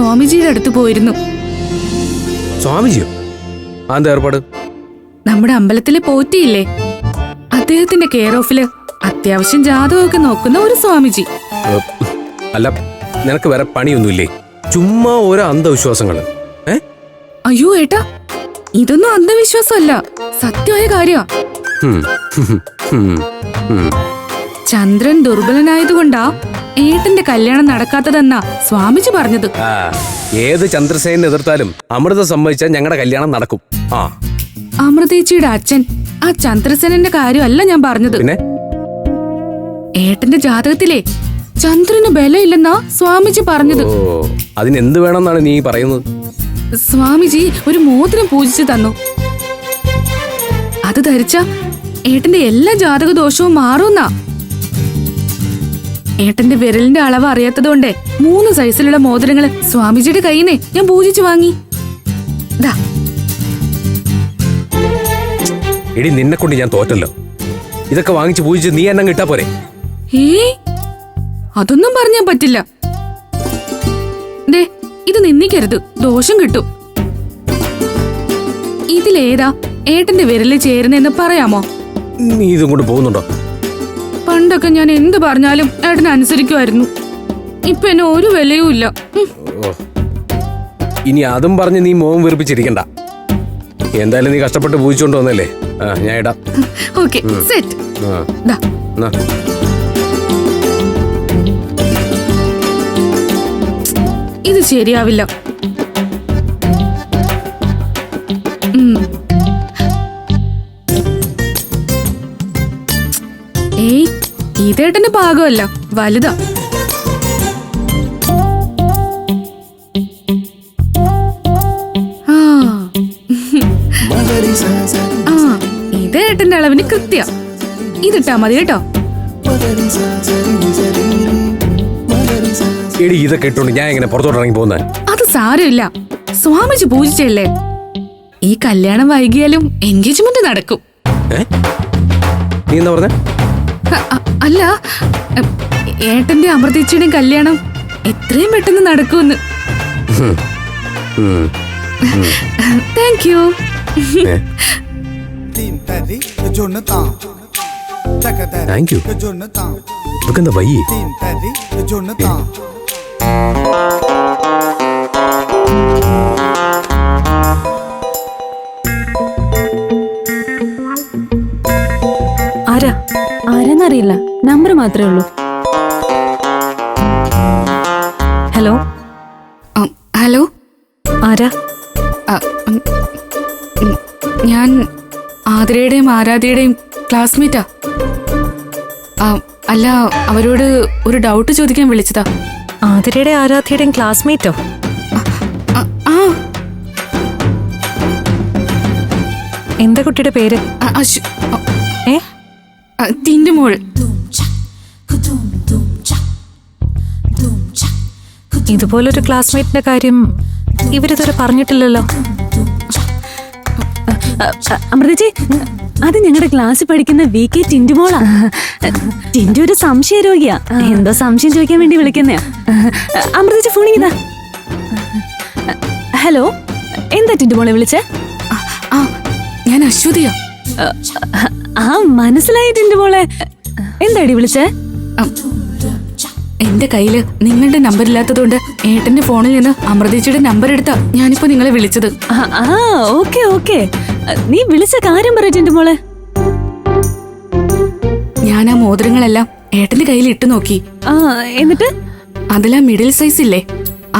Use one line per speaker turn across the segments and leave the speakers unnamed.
സ്വാമിജിയുടെ അടുത്ത് പോയിരുന്നു.
സ്വാമിജിയോ? എന്താ ഏർപ്പാട്?
നമ്മുടെ അമ്പലത്തിലെ പോറ്റിയില്ലേ, അദ്ദേഹത്തിന്റെ കെയർ ഓഫില് അത്യാവശ്യം ജാതകമൊക്കെ നോക്കുന്ന ഒരു സ്വാമിജി.
അല്ല, നിനക്ക് വേറെ പണിയൊന്നുമില്ലേ? ചുമ്മാ ഓരോ അന്ധവിശ്വാസങ്ങള്.
അയ്യോ ഏട്ടാ, ഇതൊന്നും അന്ധവിശ്വാസമല്ല, സത്യമായ കാര്യ. ചന്ദ്രൻ ദുർബലനായതുകൊണ്ടാ ഏട്ടന്റെ കല്യാണം നടക്കാത്തതെന്നാ സ്വാമിജി പറഞ്ഞത്.
ഏത് ചന്ദ്രസേനെ എതിർത്താലും അമൃത സമ്മതിച്ചാൽ ഞങ്ങളുടെ കല്യാണം നടക്കും.
അമൃതേച്ചിയുടെ അച്ഛൻ ആ ചന്ദ്രസേനന്റെ കാര്യമല്ല ഞാൻ പറഞ്ഞത്.
പിന്നെ
ഏട്ടന്റെ ജാതകത്തിലെ ചന്ദ്രന് ബലമില്ലെന്നാ സ്വാമിജി പറഞ്ഞത്.
അതിനെന്ത് വേണമെന്നാണ് നീ പറയുന്നത്?
സ്വാമിജി ഒരു മോതിരം പൂജിച്ചു തന്നു. അത് ധരിച്ച ഏട്ടന്റെ എല്ലാ ജാതക ദോഷവും മാറുന്നാ. ഏട്ടന്റെ വിരലിന്റെ അളവ് അറിയാത്തതുകൊണ്ട് 3 സൈസിലുള്ള മോതിരങ്ങള് സ്വാമിജിയുടെ കയ്യിനെ ഞാൻ പൂജിച്ചു വാങ്ങി.
എടി, നിന്നെ കൊണ്ട് ഞാൻ തോറ്റല്ലോ. ഇതൊക്കെ വാങ്ങിച്ച് പൂജിച്ച് നീ എന്നെ കിട്ടാ പോരെ?
അതൊന്നും പറഞ്ഞാൻ പറ്റില്ല. ഇത് നിന്ദിക്കരുത്, ദോഷം കിട്ടും. ഇതിലേതാ ഏട്ടന്റെ വിരലിൽ ചേരുന്നെന്ന് പറയാമോ?
നീ ഇതും കൊണ്ട് പോകുന്നുണ്ടോ?
പണ്ടൊക്കെ ഞാൻ എന്ത് പറഞ്ഞാലും ഏട്ടൻ അനുസരിക്കുമായിരുന്നു. ഇപ്പൊ എന്നെ ഒരു വിലയും ഇല്ല.
ഇനി അതും പറഞ്ഞ് നീ മോഹം വെറുപ്പിച്ചിരിക്കണ്ട. എന്തായാലും നീ കഷ്ടപ്പെട്ട് പൂജിച്ചോണ്ട് വന്നല്ലേ, ഞാൻ ഇടാം.
Okay, set. ഇത് ശരിയാവില്ല. ഇതേട്ടന്റെ പാകമല്ല, വലുതാ. ഇതേട്ടന്റെ അളവിന് കൃത്യ. ഇതിട്ടാ മതി കേട്ടോ.
എടി, ഇതൊക്കെ ഇട്ടോണ്ട് ഞാൻ എങ്ങനെ പുറത്തോട്ട് ഇറങ്ങി പോകുന്നത്?
അത് സാരമില്ല, സ്വാമിജി പൂജിച്ചല്ലേ. ഈ കല്യാണം വൈകിയാലും എൻഗേജ്മെന്റ് നടക്കും.
നീ എന്താ പറഞ്ഞ?
അല്ല, ഏട്ടന്റെ അമൃതേച്ചിയുടെയും കല്യാണം എത്രയും പെട്ടെന്ന് നടക്കുമെന്ന്. Thank you.
Thank you. ഇതൊക്കെന്താ വയ്യേ?
ആരെന്നറിയില്ല, നമ്പർ മാത്രമേ ഉള്ളൂ. ഹലോ
ഹലോ,
ആരാ?
ഞാൻ ആതിരയുടെയും ആരാധ്യയുടെയും ക്ലാസ്മേറ്റാ. അല്ല, അവരോട് ഒരു ഡൗട്ട് ചോദിക്കാൻ വിളിച്ചതാ.
ആതിരയുടെ ആരാധ്യയുടെയും ക്ലാസ്മേറ്റോ? എന്താ കുട്ടിയുടെ പേര്?
തിന്റുമോൾ.
ഇതുപോലൊരു ക്ലാസ്മേറ്റിന്റെ കാര്യം ഇവരിതുവരെ പറഞ്ഞിട്ടില്ലല്ലോ. അമൃതജി, അത് ഞങ്ങളുടെ ക്ലാസ്സിൽ പഠിക്കുന്ന VK ടിന്റുമോളാ. ടിന്റു ഒരു സംശയ രോഗിയാ. എന്തോ സംശയം ചോദിക്കാൻ വേണ്ടി വിളിക്കുന്നയാ. അമൃതജി ഫോണിങ്ങതാ. ഹലോ, എന്താ ടിന്റുമോളെ വിളിച്ചേ?
ഞാൻ അശ്വതിയാ.
മനസ്സിലായി ടിന്റുമോളെ. എന്താടി വിളിച്ചേ?
എന്റെ കയ്യില് നിങ്ങളുടെ നമ്പർ ഇല്ലാത്തതുകൊണ്ട് ഏട്ടന്റെ ഫോണിൽ നിന്ന് അമൃതേച്ചിയുടെ നമ്പർ എടുത്താ ഞാനിപ്പോ നിങ്ങളെ വിളിച്ചത്.
ഓക്കെ ഓക്കെ, നീ വിളിച്ച കാര്യം പറ ടിന്റുമോളെ.
ഞാൻ ആ മോതിരങ്ങളെല്ലാം ഏട്ടന്റെ കയ്യിൽ ഇട്ടു നോക്കി.
എന്നിട്ട്
അതിലാ മിഡിൽ സൈസ് ഇല്ലേ,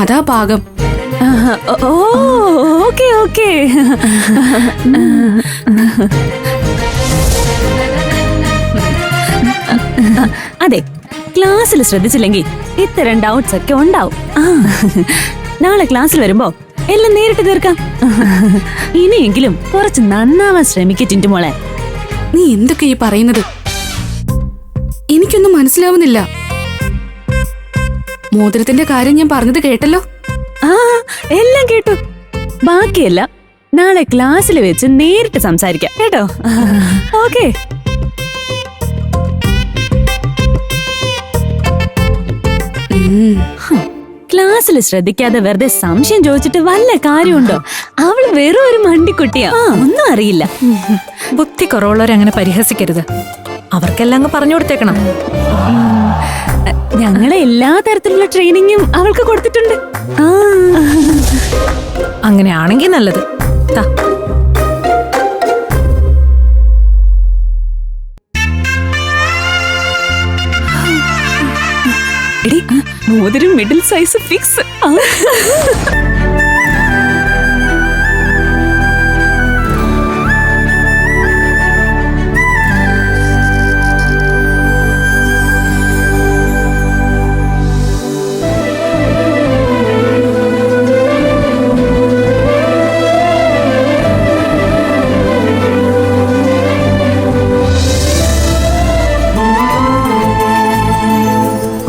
അതാ പാകം.
Okay okay. അതെ, ക്ലാസ്സിൽ ശ്രദ്ധിച്ചില്ലെങ്കിൽ ഇത്തരം ഡൗട്ട്സ് ഒക്കെ ഉണ്ടാവും. നാളെ ക്ലാസ്സിൽ വരുമ്പോ എല്ലാം നേരിട്ട് തീർക്കാം. ഇനിയെങ്കിലും കുറച്ച് നന്നാവാൻ ശ്രമിക്കുക ടിന്റുമോളെ.
നീ എന്തൊക്കെ ഈ പറയുന്നത്? എനിക്കൊന്നും മനസ്സിലാവുന്നില്ല. മോതിരത്തിന്റെ കാര്യം ഞാൻ പറഞ്ഞത് കേട്ടല്ലോ.
എല്ലാം കേട്ടു. ബാക്കിയെല്ലാം നാളെ ക്ലാസ്സിൽ വെച്ച് നേരിട്ട് സംസാരിക്കാം കേട്ടോ. ഓക്കെ. ക്ലാസ്സിൽ ശ്രദ്ധിക്കാതെ വെറുതെ സംശയം ചോദിച്ചിട്ട് വല്ല കാര്യമുണ്ടോ? അവള് വെറും ഒരു മണ്ടിക്കുട്ടിയാ, ഒന്നും അറിയില്ല.
ബുദ്ധി കുറവുള്ളവരങ്ങനെ പരിഹസിക്കരുത്. അവർക്കെല്ലാം അങ്ങ് പറഞ്ഞു കൊടുത്തേക്കണം.
ഞങ്ങളെ എല്ലാ തരത്തിലുള്ള ട്രെയിനിങ്ങും അവൾക്ക് കൊടുത്തിട്ടുണ്ട്.
അങ്ങനെയാണെങ്കിൽ നല്ലത്. താ.
എടി, മോതിരം മിഡിൽ സൈസ് ഫിക്സ്.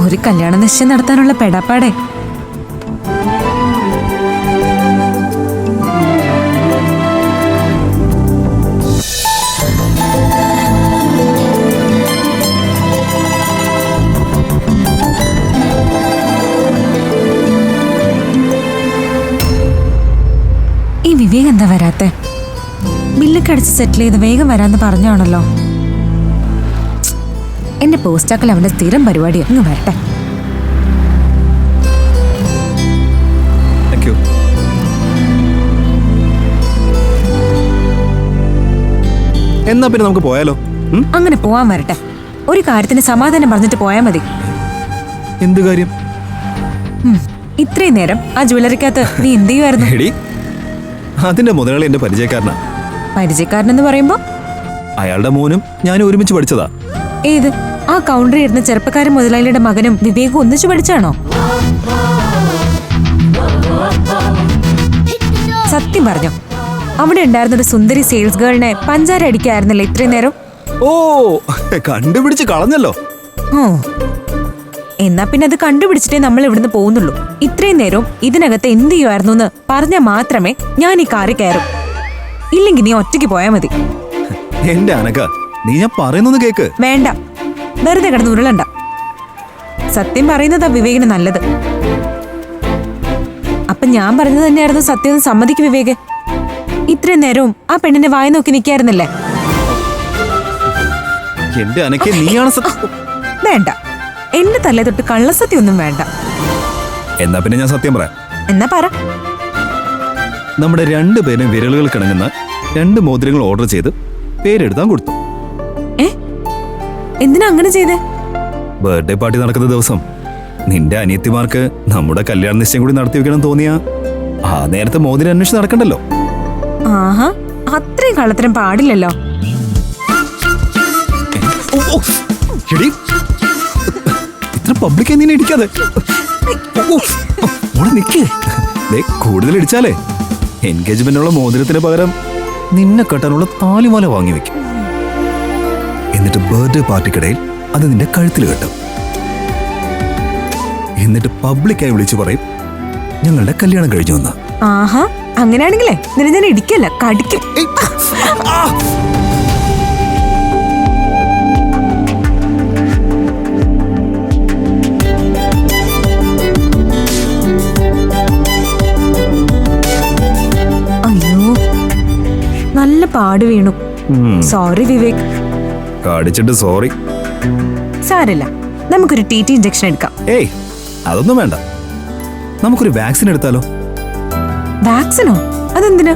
ഒരു കല്യാണ നിശ്ചയം നടത്താനുള്ള പെടാപ്പാടെ. ഈ വിവേക് എന്താ വരാത്തെ? ബില്ലൊക്കെ അടിച്ച് സെറ്റിൽ ചെയ്ത് വേഗം വരാന്ന് പറഞ്ഞാണല്ലോ. എന്റെ പോസ്റ്റാക്കൽ അവന്റെ സ്ഥിരം പരിപാടി. അങ്ങ് വരട്ടെ.
എന്നാ പിന്നെ നമുക്ക് പോയാലോ?
അങ്ങനെ പോവാൻ വരട്ടെ. ഒരു കാര്യത്തിന് സമാധാനം പറഞ്ഞിട്ട് പോയാൽ മതി.
എന്ത് കാര്യം?
ഇത്രയും നേരം ആ ജ്വല്ലറിക്കകത്ത് നീ എന്ത് ചെയ്യുമായിരുന്നു?
എടി, അതിന്റെ മുതലാളി എന്റെ പരിചയക്കാരനാ.
പരിചയക്കാരനെന്ന് പറയുമ്പോ?
അയാളുടെ മോനും ഞാനും ഒരുമിച്ച് പഠിച്ചതാ.
ഏത്? ആ കൗണ്ടറിൽ ഇരുന്ന ചെറുപ്പക്കാരൻ മുതലാളിയുടെ മകനും വിവേകും ഒന്നിച്ചു പഠിച്ചാണോ? സത്യം പറഞ്ഞോ? അവിടെ ഉണ്ടായിരുന്ന ഒരു സുന്ദരി സെയിൽസ് ഗേളിനെ പഞ്ചാര അടിക്കായിരുന്നല്ലോ ഇത്രയും നേരം?
ഓ, കണ്ടുപിടിച്ച് കളഞ്ഞല്ലോ.
ഓ, എന്നാ പിന്നെ അത് കണ്ടുപിടിച്ചിട്ടേ നമ്മൾ ഇവിടുന്ന് പോകുന്നുള്ളൂ. ഇത്രയും നേരം ഇതിനകത്ത് എന്ത് ചെയ്യുമായിരുന്നു എന്ന് പറഞ്ഞാൽ മാത്രമേ ഞാൻ ഈ കാറിൽ കയറും. ഇല്ലെങ്കിൽ നീ ഒറ്റയ്ക്ക് പോയാൽ മതി.
എന്റെ അനക്ക, നീ ഞാൻ പറയുന്നൊന്ന് കേക്ക്.
വേണ്ട, വെറുതെ കിടന്ന് ഉരുളണ്ട. സത്യം പറയുന്നതാ വിവേകിന് നല്ലത്. അപ്പൊ ഞാൻ പറഞ്ഞത് തന്നെയായിരുന്നു സത്യം എന്ന് സമ്മതിക്ക് വിവേക്. ഇത്രയും നേരവും ആ പെണ്ണിന്റെ വായ നോക്കി നിൽക്കായിരുന്നല്ലേ?
എന്റെ അനക്കെ, നീയാണ് സത്യം.
വേണ്ട, എന്റെ തലേ തൊട്ട് കള്ളസത്യം ഒന്നും വേണ്ട.
എന്നാ പിന്നെ ഞാൻ സത്യം പറയാം.
എന്നാ പറ.
നമ്മുടെ രണ്ടുപേരും വിരലുകൾ കിണങ്ങുന്ന 2 മോതിരങ്ങൾ ഓർഡർ ചെയ്ത് പേരെടുത്താൻ കൊടുത്തു.
എന്തിനാ അങ്ങനെ ചെയ്തേ?
ബർത്ത്ഡേ പാർട്ടി നടക്കുന്ന ദിവസം നിന്റെ അനിയത്തിമാർക്ക് നമ്മുടെ കല്യാണ നിശ്ചയം കൂടി നടത്തി വെക്കണം തോന്നിയാ ആ നേരത്തെ മോതിരം അന്വേഷിച്ച് നടക്കണ്ടല്ലോ.
ആഹാ, അത്രയും കള്ളത്തരം പാടില്ലല്ലോ.
ഇത്ര പബ്ലിക് എന്തിനാ ഇടിക്കാതെ? നിക്കേ, കൂടുതൽ ഇടിച്ചാലേ എൻഗേജ്മെന്റിനുള്ള മോതിരത്തിന് പകരം നിന്നെ കെട്ടാനുള്ള താലിമാല വാങ്ങി വെക്കും. എന്നിട്ട് ബർത്ത്ഡേ പാർട്ടിക്കിടയിൽ അത് നിന്റെ കഴുത്തിൽ കെട്ടും. എന്നിട്ട് പബ്ലിക്കായി വിളിച്ചു പറയും ഞങ്ങളുടെ കല്യാണം കഴിഞ്ഞു വന്ന.
ആഹാ, അങ്ങനെയാണെങ്കിലേ നിന്നെ ഞാൻ ഇടിക്കല്ല, കടിക്കും. അയ്യോ, നല്ല പാട് വീണു. സോറി വിവേക്.
കാടിച്ചിട്ട് സോറി.
സാരല്ല, നമുക്കൊരു TT ഇഞ്ചക്ഷൻ എടുക്കാം.
ഏയ്, അതൊന്നും വേണ്ട. നമുക്കൊരു വാക്സിൻ എടുത്താലോ?
വാക്സിനോ? അതെന്തിനാ?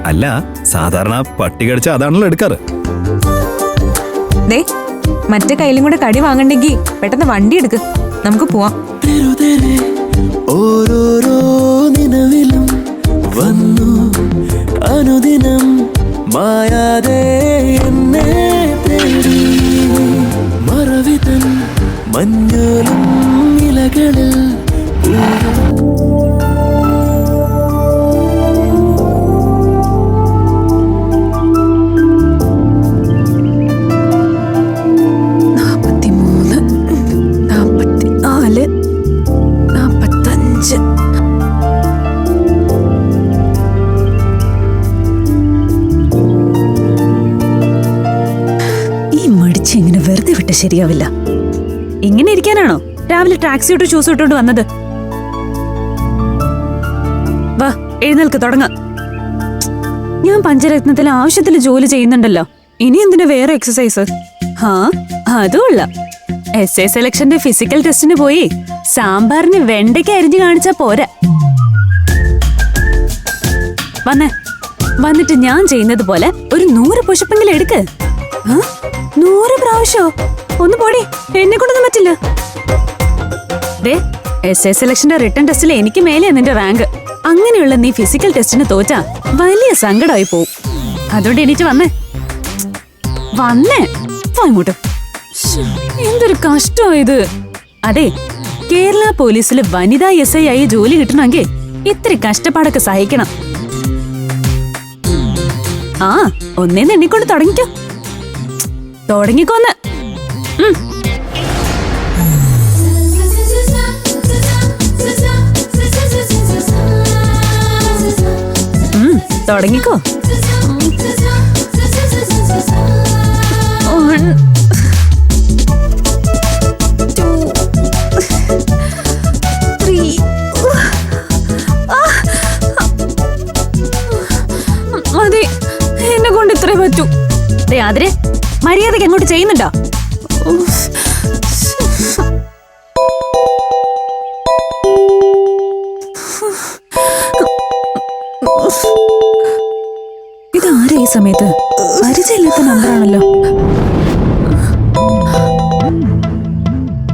അല്ല, സാധാരണ പട്ടി കടിച്ച അതാണല്ലോ എടുക്കാറ്.
ദേ, മറ്റേ കയ്യിലും കൂടെ കടി വാങ്ങണ്ടെങ്കി പെട്ടെന്ന് വണ്ടി എടുക്ക്, നമുക്ക് പോവാം.
ഓരോരോ നിലവിലും വന്നു അനുദിനം മായാതെ എന്നെ തേടി മറവിതൻ മഞ്ഞളും ഇലകളിൽ
ശരിയാവില്ല. ഇങ്ങനെ ഇരിക്കാനാണോ രാവിലെ ട്രാക്സി ഇട്ട് ഷൂസ് ഇട്ടോണ്ട് വന്നത്? എഴുന്നേൽക്ക് തുടങ്ങാം. ഞാൻ പഞ്ചരത്നത്തിൽ ആവശ്യത്തിൽ ജോലി ചെയ്യുന്നുണ്ടല്ലോ, ഇനി എന്തിനാ വേറെ എക്സസൈസ്? ഹാ, അതുമല്ല. SA സെലക്ഷന്റെ ഫിസിക്കൽ ടെസ്റ്റിന് പോയി സാമ്പാറിന് വെണ്ടയ്ക്ക് അരിഞ്ഞു കാണിച്ചാ പോരാ. വന്നിട്ട് ഞാൻ ചെയ്യുന്നത് പോലെ ഒരു 100 പുഷപ്പെങ്കിലും എടുക്ക്. 100 പ്രാവശ്യോ? ഒന്ന് പോടി, എന്നെ കൊണ്ടൊന്നും പറ്റില്ല. SA സെലക്ഷന്റെ റിട്ടേൺ ടെസ്റ്റിൽ എനിക്ക് മേലെയാ നിന്റെ റാങ്ക്. അങ്ങനെയുള്ള നീ ഫിസിക്കൽ ടെസ്റ്റിന് തോറ്റാ വലിയ സങ്കടമായി പോവും. അതുകൊണ്ട് എനിക്ക് വന്നേ ഇങ്ങോട്ട്. എന്തൊരു കഷ്ടമായത്. അതെ, കേരള പോലീസിൽ വനിതാ SI ആയി ജോലി കിട്ടണമെങ്കിൽ ഇത്തിരി കഷ്ടപ്പാടൊക്കെ സഹിക്കണം. ഒന്നേന്ന് എണ്ണിക്കൊണ്ട് തുടങ്ങിക്കോന്ന്. തുടങ്ങിക്കോ. 1 2 3. മതി, എന്നെ കൊണ്ട് ഇത്രേ പറ്റൂ. അതിന് മര്യാദക്ക് അങ്ങോട്ട് ചെയ്യുന്നുണ്ടോ? ഇതാരാ ഈ സമയത്ത്? പരിചയമില്ലാത്ത നമ്പറാണല്ലോ.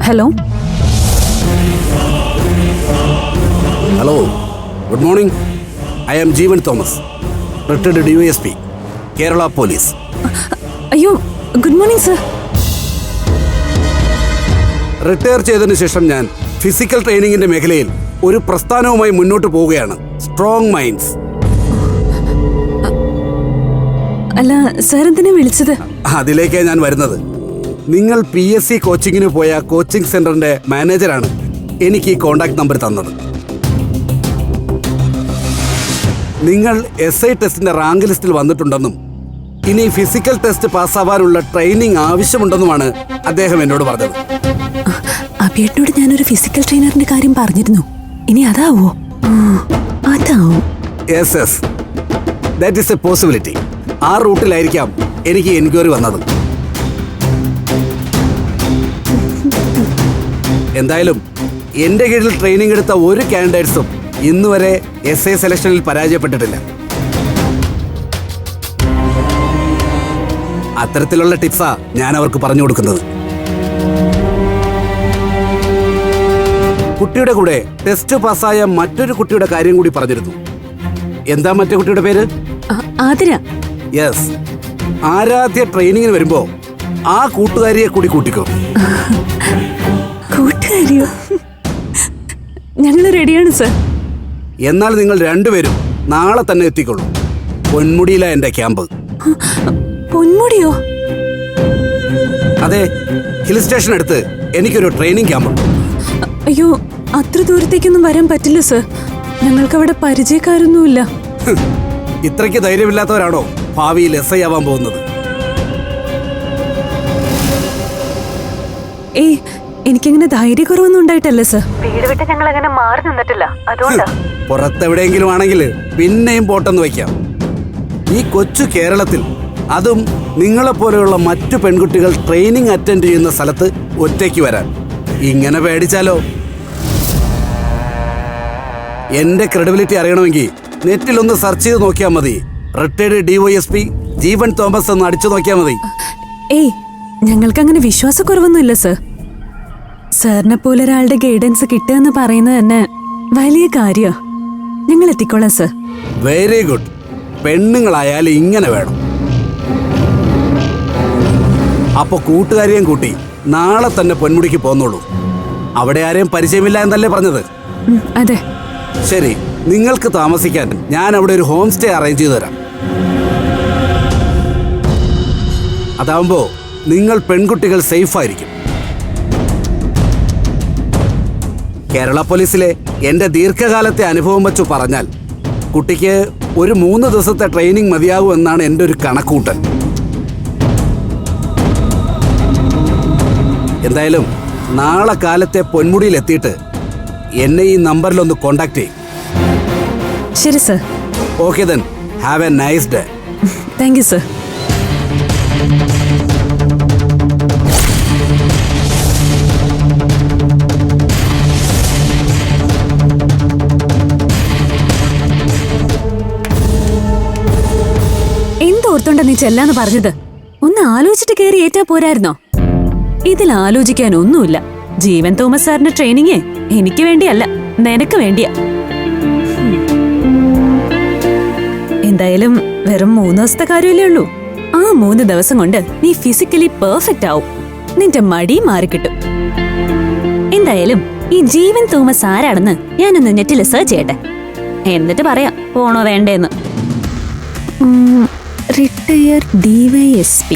Hello
hello, good morning. I am Jeevan Thomas, retired DYSP, Kerala police.
അയ്യോ, ഗുഡ് മോർണിംഗ് സർ.
റിട്ടയർ ചെയ്തതിനു ശേഷം ഞാൻ ഫിസിക്കൽ ട്രെയിനിങ്ങിന്റെ മേഖലയിൽ ഒരു പ്രസ്ഥാനവുമായി മുന്നോട്ട് പോവുകയാണ്. Strong minds.
അല്ല സർ, എന്തിനാ വിളിച്ചത്?
അതിലേക്കാണ് ഞാൻ വരുന്നത്. നിങ്ങൾ PSC കോച്ചിങ്ങിന് പോയ കോച്ചിങ് സെന്ററിന്റെ മാനേജറാണ് എനിക്ക് ഈ കോണ്ടാക്ട് നമ്പർ തന്നത്. നിങ്ങൾ SI ടെസ്റ്റിന്റെ റാങ്ക് ലിസ്റ്റിൽ വന്നിട്ടുണ്ടെന്നും ഇനി ഫിസിക്കൽ ടെസ്റ്റ് പാസ്സാവാനുള്ള ട്രെയിനിങ് ആവശ്യമുണ്ടെന്നുമാണ് അദ്ദേഹം എന്നോട് പറഞ്ഞത്.
അബിയേട്ടനോട് ഞാനൊരു ഫിസിക്കൽ ട്രെയിനറിന്റെ കാര്യം പറഞ്ഞിരുന്നു. ഇനി അതാവോ? അതാവും.
Yes, that is A possibility. ആ റൂട്ടിലായിരിക്കാം എനിക്ക് എൻക്വയറി വന്നത്. എന്തായാലും എന്റെ കീഴിൽ ട്രെയിനിങ് എടുത്ത ഒരു കാൻഡിഡേറ്റ്സും ഇന്നുവരെ SI സെലക്ഷനിൽ പരാജയപ്പെട്ടിട്ടില്ല. അത്തരത്തിലുള്ള ടിപ്സാ ഞാൻ അവർക്ക് പറഞ്ഞു കൊടുക്കുന്നത്. കുട്ടിയുടെ കൂടെ ടെസ്റ്റ് പാസ്സായ മറ്റൊരു കുട്ടിയുടെ കാര്യം കൂടി പറഞ്ഞിരുന്നു. എന്താ മറ്റേ കുട്ടിയുടെ പേര്?
ആതിര.
യെസ്, ആരാധ്യ ട്രെയിനിങ്ങിന് വരുമ്പോ ആ കൂട്ടുകാരിയെ കൂടി കൂട്ടിക്കോ.
കൂട്ടുകാരിയോ? ഞങ്ങൾ റെഡിയാണ് സർ.
എന്നാൽ നിങ്ങൾ രണ്ടുപേരും നാളെ തന്നെ എത്തിക്കൊള്ളൂ. പൊന്മുടിയില എന്റെ ക്യാമ്പ്.
പൊന്മുടിയോ?
അതെ, ഹിൽ സ്റ്റേഷൻ അടുത്ത് എനിക്കൊരു ട്രെയിനിങ് ക്യാമ്പുണ്ട്.
അയ്യോ, അത്ര ദൂരത്തേക്കൊന്നും വരാൻ പറ്റില്ല സർ. ഞങ്ങൾക്ക് അവിടെ പരിചയക്കാരൊന്നുമില്ല.
ഇത്രയ്ക്ക് ധൈര്യമില്ലാത്തവരാണോ ഭാവിയിൽ SI ആവാൻ പോകുന്നത്?
ഏയ്, എനിക്കങ്ങനെ ധൈര്യക്കുറവൊന്നും ഉണ്ടായിട്ടല്ല സർ.
വീട് വിട്ട് ഞങ്ങൾ അങ്ങനെ മാറി നിന്നിട്ടില്ല, അതുകൊണ്ടാ.
പുറത്തെവിടെയെങ്കിലും ആണെങ്കിൽ പിന്നെയും പോട്ടെന്ന് വയ്ക്കാം. ഈ കൊച്ചു കേരളത്തിൽ, അതും നിങ്ങളെപ്പോലെയുള്ള മറ്റു പെൺകുട്ടികൾ ട്രെയിനിങ് അറ്റൻഡ് ചെയ്യുന്ന സ്ഥലത്ത് ഒറ്റയ്ക്ക് വരാൻ ഇങ്ങനെ പേടിച്ചാലോ? എന്റെ ക്രെഡിബിലിറ്റി അറിയണമെങ്കിൽ നെറ്റിലൊന്ന് സെർച്ച് ചെയ്ത് നോക്കിയാൽ മതി. റിട്ടയർഡ് DYSP ജീവൻ തോമസ് എന്ന് അടിച്ചു നോക്കിയാൽ മതി.
ഏയ്, ഞങ്ങൾക്കങ്ങനെ വിശ്വാസക്കുറവൊന്നുമില്ല സർ. സാറിനെ പോലെ ഒരാളുടെ ഗൈഡൻസ് കിട്ടുക എന്ന് പറയുന്നത് തന്നെ വലിയ കാര്യമാണ്. ഞങ്ങൾ എത്തിക്കോളാം സർ.
Very good. പെണ്ണുങ്ങളായാലും ഇങ്ങനെ വേണം. അപ്പൊ കൂട്ടുകാരിയും കൂട്ടി നാളെ തന്നെ പൊന്മുടിക്ക് പോന്നോളൂ. അവിടെ ആരെയും പരിചയമില്ല എന്നല്ലേ പറഞ്ഞത്?
അതെ.
ശരി, നിങ്ങൾക്ക് താമസിക്കാൻ ഞാൻ അവിടെ ഒരു ഹോം സ്റ്റേ അറേഞ്ച് ചെയ്തു തരാം. അതാവുമ്പോ നിങ്ങൾ പെൺകുട്ടികൾ സേഫ് ആയിരിക്കും. കേരള പോലീസിലെ എന്റെ ദീർഘകാലത്തെ അനുഭവം വെച്ച് പറഞ്ഞാൽ കുട്ടിക്ക് ഒരു 3 ദിവസത്തെ ട്രെയിനിങ് മതിയാകും എന്നാണ് എൻ്റെ ഒരു കണക്കൂട്ടൽ. എന്തായാലും നാളെ കാലത്തെ പൊന്മുടിയിൽ എത്തിയിട്ട് എന്നെ ഈ നമ്പറിലൊന്ന് കോണ്ടാക്ട് ചെയ്യും.
ശരി sir.
Okay then, have a nice day.
Thank you sir. എന്തോർത്തോണ്ട നീ ചെല്ലാന്ന് പറഞ്ഞത്? ഒന്ന് ആലോചിച്ചിട്ട് കയറി ഏറ്റാ പോരായിരുന്നോ? ഇതിൽ ആലോചിക്കാൻ ഒന്നുമില്ല. ജീവൻ തോമസ് സാറിന്റെ ട്രെയിനിങ് എനിക്ക് വേണ്ടിയല്ല, നിനക്ക് വേണ്ടിയാ. എന്തായാലും വെറും 3 ദിവസത്തെ കാര്യമല്ലേ ഉള്ളൂ. ആ 3 ദിവസം കൊണ്ട് നീ ഫിസിക്കലി പെർഫെക്റ്റ് ആവും. നിന്റെ മടി മാറിക്കിട്ടും. എന്തായാലും ഈ ജീവൻ തോമസ് ആരാണെന്ന് ഞാനൊന്ന് നെറ്റിൽ സെർച്ച് ചെയ്യട്ടെ, എന്നിട്ട് പറയാം പോണോ വേണ്ടേന്ന്. Retire DYSP.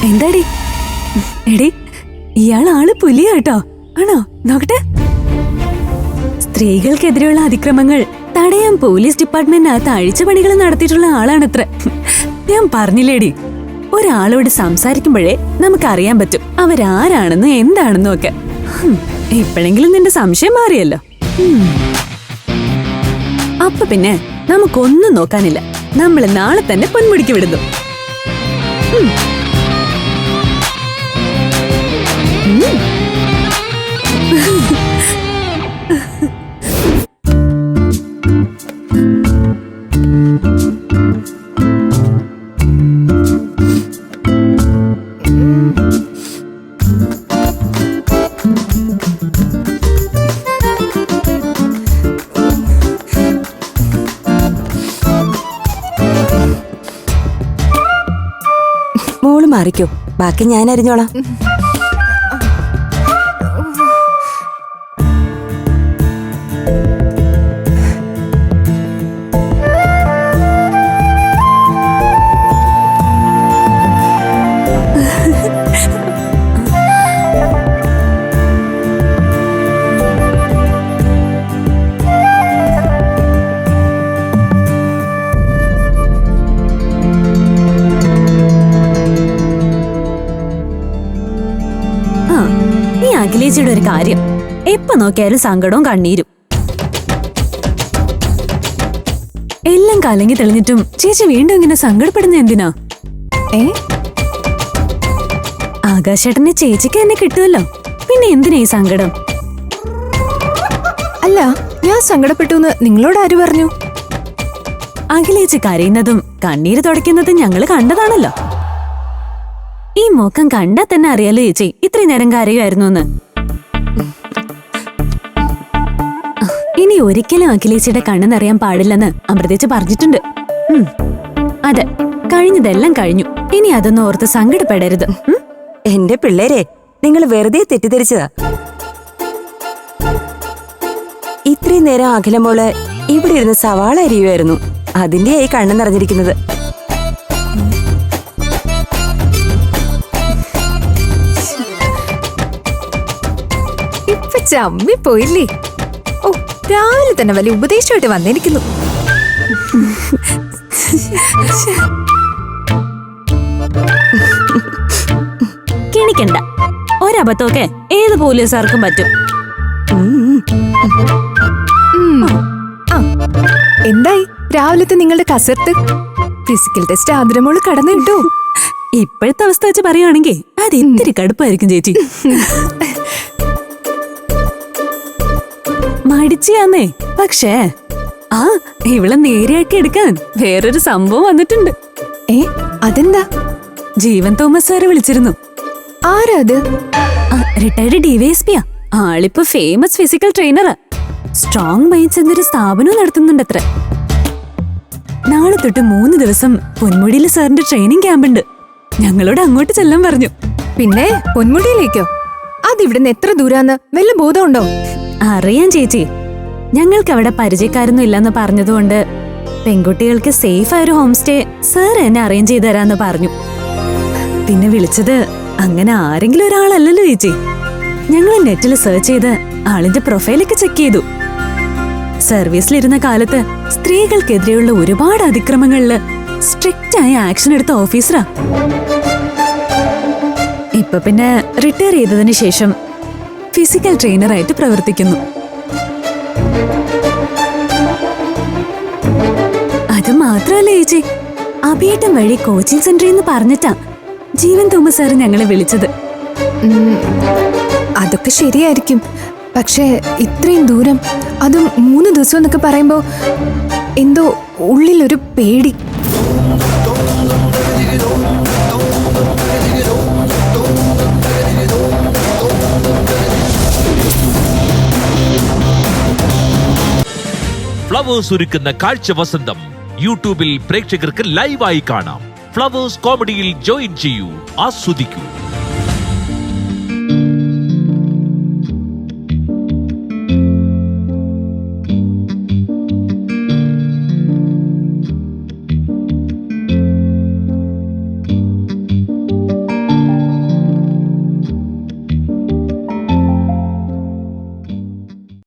എന്താടി എടി, ഇയാൾ ആള് പുലിയാട്ടോ. ആണോ? നോക്കട്ടെ. സ്ത്രീകൾക്കെതിരെയുള്ള അതിക്രമങ്ങൾ തടയാൻ പോലീസ് ഡിപ്പാർട്ട്മെന്റിനകത്ത് അഴിച്ചുപണികൾ നടത്തിയിട്ടുള്ള ആളാണത്ര. ഞാൻ പറഞ്ഞില്ലേടി, ഒരാളോട് സംസാരിക്കുമ്പോഴേ നമുക്കറിയാൻ പറ്റും അവരാരാണെന്ന് എന്താണെന്നും ഒക്കെ. ഇപ്പോഴെങ്കിലും നിന്റെ സംശയം മാറിയല്ലോ. അപ്പൊ പിന്നെ നമുക്കൊന്നും നോക്കാനില്ല. നമ്മൾ നാളെ തന്നെ പൊന്മുടിക്ക് വിടുന്നു.
മോള് മാറിക്കോ, ബാക്കി ഞാൻ അറിഞ്ഞോളാം.
അഖിലേച്ചിയുടെ ഒരു കാര്യം, എപ്പോ നോക്കിയാലും സങ്കടവും കണ്ണീരും. എല്ലാം കലങ്ങി തെളിഞ്ഞിട്ടും ചേച്ചി വീണ്ടും ഇങ്ങനെ സങ്കടപ്പെടുന്ന എന്തിനാ? ആകാശേട്ടനെ ചേച്ചിക്ക് തന്നെ കിട്ടുമല്ലോ, പിന്നെ എന്തിനാ ഈ സങ്കടം?
അല്ല, ഞാൻ സങ്കടപ്പെട്ടു നിങ്ങളോട് ആര് പറഞ്ഞു?
അഖിലേച്ചി കരയുന്നതും കണ്ണീര് തുടയ്ക്കുന്നതും ഞങ്ങള് കണ്ടതാണല്ലോ. ഈ മുഖം കണ്ടാ തന്നെ അറിയാലോ ചേച്ചി ഇത്രയും നേരം കരയുമായിരുന്നു എന്ന്. ഇനി ഒരിക്കലും അഖിലേച്ചിയുടെ കണ്ണ് നിറയാൻ പാടില്ലെന്ന് അമൃതേച്ചി പറഞ്ഞിട്ടുണ്ട്. അതെ, കഴിഞ്ഞതെല്ലാം കഴിഞ്ഞു. ഇനി അതൊന്നും ഓർത്ത് സങ്കടപ്പെടരുത്.
എന്റെ പിള്ളേരെ, നിങ്ങൾ വെറുതെ തെറ്റിദ്ധരിച്ചതാ. ഇത്രയും നേരം അഖിലമോള് ഇവിടെ ഇരുന്ന് സവാള അരിയുമായിരുന്നു. അതിന്റെയായി കണ്ണ് നിറഞ്ഞിരിക്കുന്നത്.
ഇപ്പൊ ചമ്മി പോയില്ലേ? ഓ, രാവിലെ തന്നെ വലിയ ഉപദേശമായിട്ട് വന്നിരിക്കുന്നു.
കിണിക്കണ്ട, ഒരബദ്ധമൊക്കെ ഏത് പോലീസുകാർക്കും പറ്റും.
എന്തായി രാവിലത്തെ നിങ്ങളുടെ കസർത്ത്? ഫിസിക്കൽ ടെസ്റ്റ് ആദ്രമോള് കടന്നു കിട്ടൂ.
ഇപ്പോഴത്തെ അവസ്ഥ വെച്ച് പറയുവാണെങ്കിൽ അത് ഇത്തിരി കടുപ്പായിരിക്കും ചേച്ചി. മടിച്ചാന്നേ, പക്ഷേ ഇവളെ നേരെയാക്കി എടുക്കാൻ വേറൊരു സംഭവം വന്നിട്ടുണ്ട്.
അതെന്താ?
ജീവൻ തോമസ് സാറ് വിളിച്ചിരുന്നു.
ആരാ അത്?
Retired DYSP. ആളിപ്പോ ഫേമസ് ഫിസിക്കൽ ട്രെയിനറാ. സ്ട്രോങ് മൈൻഡ്സ് എന്നൊരു സ്ഥാപനവും നടത്തുന്നുണ്ടത്ര. നാളെ തൊട്ട് 3 ദിവസം പൊന്മുടിയില് സാറിന്റെ ട്രെയിനിങ് ക്യാമ്പുണ്ട്. ഞങ്ങളോട് അങ്ങോട്ട് ചെല്ലാൻ പറഞ്ഞു.
പിന്നെ പൊന്മുടിയിലേക്കോ? അതിവിടുന്ന് എത്ര ദൂരാന്ന് വല്ല ബോധമുണ്ടോ?
അറിയാം ചേച്ചി, ഞങ്ങൾക്ക് അവിടെ പരിചയക്കാരൊന്നും ഇല്ലെന്ന് പറഞ്ഞതുകൊണ്ട് പെൺകുട്ടികൾക്ക് സേഫ് ആയൊരു ഹോം സ്റ്റേ സാർ എന്നെ അറേഞ്ച് ചെയ്ത് തരാന്ന് പറഞ്ഞു. പിന്നെ വിളിച്ചത് അങ്ങനെ ആരെങ്കിലും ഒരാളല്ലല്ലോ ചേച്ചി. ഞങ്ങൾ നെറ്റിൽ സെർച്ച് ചെയ്ത് ആളിന്റെ പ്രൊഫൈലൊക്കെ ചെക്ക് ചെയ്തു. സർവീസിലിരുന്ന കാലത്ത് സ്ത്രീകൾക്കെതിരെയുള്ള ഒരുപാട് അതിക്രമങ്ങളില് സ്ട്രിക്റ്റ് ആയ ആക്ഷൻ എടുത്ത ഓഫീസറാ. ഇപ്പൊ പിന്നെ റിട്ടയർ ചെയ്തതിന് ശേഷം ഫിസിക്കൽ ട്രെയിനറായിട്ട് പ്രവർത്തിക്കുന്നു. അത് മാത്രമല്ല ചേച്ചി, അഭിയേട്ടൻ വഴി കോച്ചിങ് സെന്ററിൽ നിന്ന് പറഞ്ഞിട്ടാ ജീവൻ തോമസ് സാറ് ഞങ്ങളെ വിളിച്ചത്.
അതൊക്കെ ശരിയായിരിക്കും, പക്ഷേ ഇത്രയും ദൂരം, അതും 3 ദിവസം എന്നൊക്കെ പറയുമ്പോ എന്തോ ഉള്ളിലൊരു പേടി.
ഫ്ലവേഴ്സ് ഒരുക്കുന്ന കാഴ്ച വസന്തം യൂട്യൂബിൽ പ്രേക്ഷകർക്ക് ലൈവായി കാണാം. ഫ്ലവേഴ്സ് കോമഡിയിൽ ജോയിൻ ചെയ്യൂ, ആസ്വദിക്കൂ.